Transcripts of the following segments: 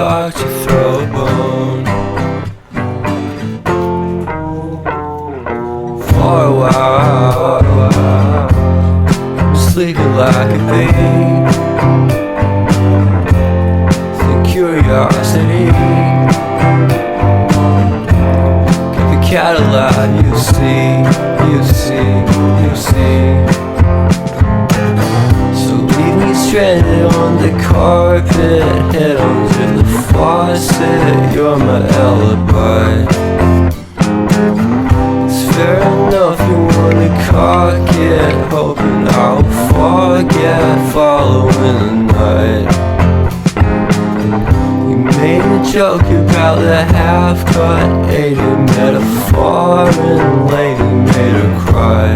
like to throw a bone. For a while, I'm sleeping like a babe. The curiosity, give the cat a light. You see, you see, you see. So leave me stranded on the carpet, head under the faucet. You're my alibi. Fair enough, you wanna cock it, hoping I'll forget following the night. You made a joke about the half-cut Asian metaphor, and lady made her cry.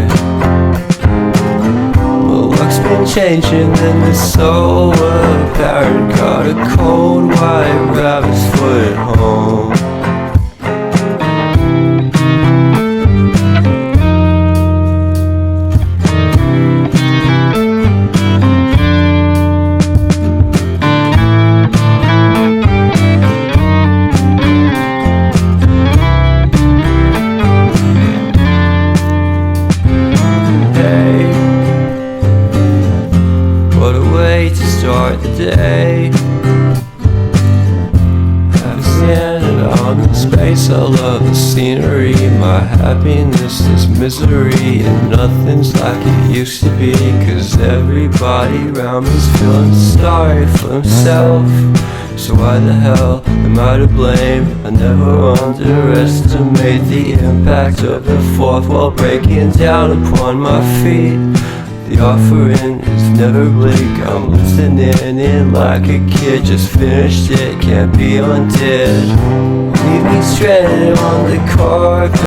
Well, luck's been changing and it's so apparent. Got a cold white rabbit's foot at home. What a way to start the day. Having standing out in space, I love the scenery. My happiness is misery, and nothing's like it used to be. 'Cause everybody around me's feeling sorry for himself. So why the hell am I to blame? I never underestimate the impact of the fourth wall breaking down upon my feet. The offering is never bleak. I'm listening in like a kid, just finished it, can't be undid. Leave me stranded on the carpet.